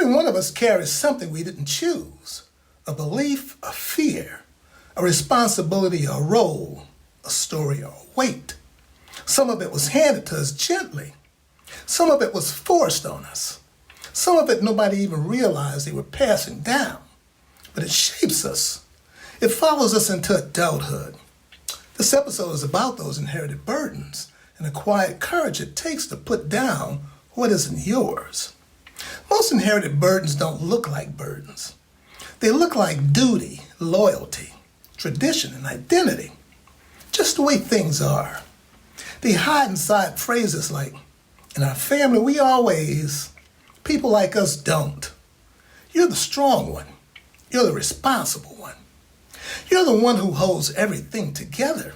Every one of us carries something we didn't choose. A belief, a fear, a responsibility, a role, a story, or a weight. Some of it was handed to us gently. Some of it was forced on us. Some of it nobody even realized they were passing down. But it shapes us. It follows us into adulthood. This episode is about those inherited burdens and the quiet courage it takes to put down what isn't yours. Most inherited burdens don't look like burdens. They look like duty, loyalty, tradition, and identity. Just the way things are. They hide inside phrases like, in our family we always, people like us don't. You're the strong one. You're the responsible one. You're the one who holds everything together.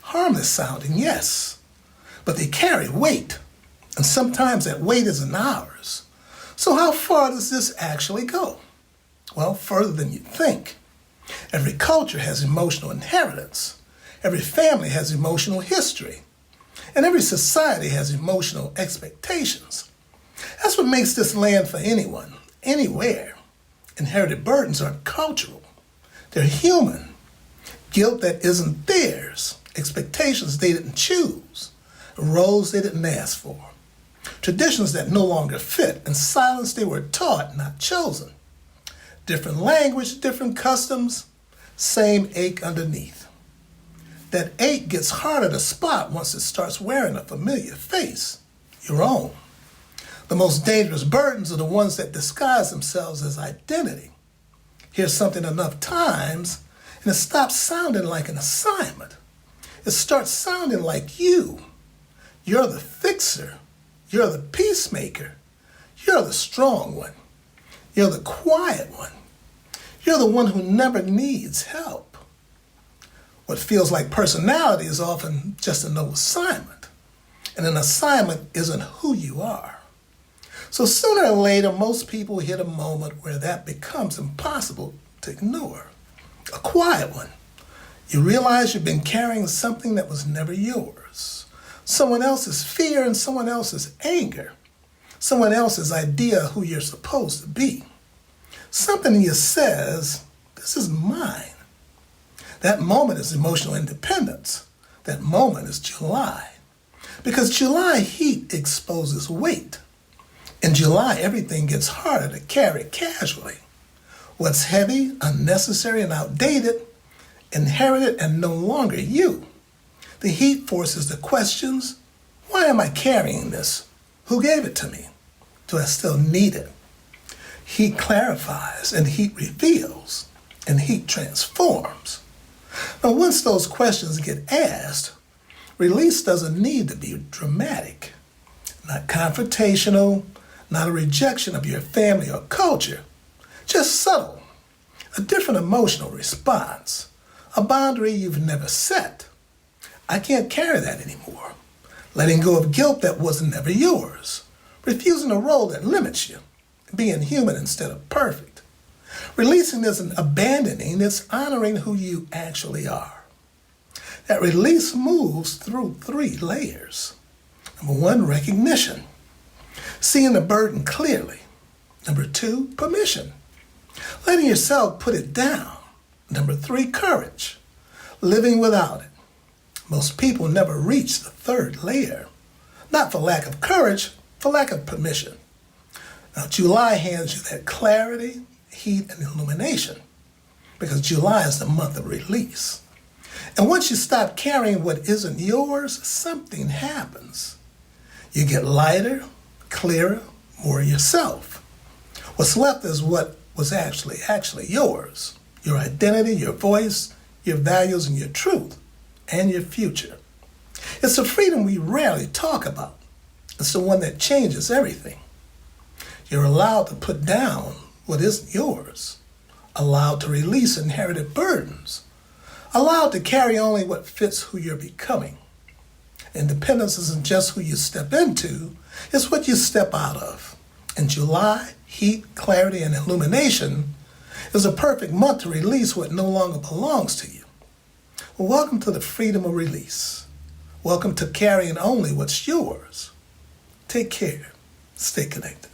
Harmless sounding, yes, but they carry weight, and sometimes that weight isn't ours. So how far does this actually go? Well, further than you think. Every culture has emotional inheritance. Every family has emotional history. And every society has emotional expectations. That's what makes this land for anyone, anywhere. Inherited burdens aren't cultural. They're human. Guilt that isn't theirs. Expectations they didn't choose. Roles they didn't ask for. Traditions that no longer fit, and silence they were taught, not chosen. Different language, different customs, same ache underneath. That ache gets harder to spot once it starts wearing a familiar face, your own. The most dangerous burdens are the ones that disguise themselves as identity. Hear something enough times, and it stops sounding like an assignment. It starts sounding like you. You're the fixer. You're the peacemaker. You're the strong one. You're the quiet one. You're the one who never needs help. What feels like personality is often just a no assignment. And an assignment isn't who you are. So sooner or later, most people hit a moment where that becomes impossible to ignore. A quiet one. You realize you've been carrying something that was never yours. Someone else's fear and someone else's anger. Someone else's idea of who you're supposed to be. Something in you says, this is mine. That moment is emotional independence. That moment is July. Because July heat exposes weight. In July, everything gets harder to carry casually. What's heavy, unnecessary, and outdated, inherited, and no longer you. The heat forces the questions, why am I carrying this? Who gave it to me? Do I still need it? Heat clarifies, and heat reveals, and heat transforms. Now, once those questions get asked, release doesn't need to be dramatic, not confrontational, not a rejection of your family or culture, just subtle, a different emotional response, a boundary you've never set. I can't carry that anymore. Letting go of guilt that was never yours, refusing a role that limits you, being human instead of perfect. Releasing isn't abandoning, it's honoring who you actually are. That release moves through 3 layers. Number 1, recognition. Seeing the burden clearly. Number 2, permission. Letting yourself put it down. Number 3, courage. Living without it. Most people never reach the 3rd layer. Not for lack of courage, for lack of permission. Now, July hands you that clarity, heat, and illumination. Because July is the month of release. And once you stop carrying what isn't yours, something happens. You get lighter, clearer, more yourself. What's left is what was actually yours. Your identity, your voice, your values, and your truth, and your future. It's a freedom we rarely talk about. It's the one that changes everything. You're allowed to put down what isn't yours, allowed to release inherited burdens, allowed to carry only what fits who you're becoming. Independence isn't just who you step into, it's what you step out of. In July, heat, clarity, and illumination is a perfect month to release what no longer belongs to you. Well, welcome to the freedom of release. Welcome to carrying only what's yours. Take care. Stay connected.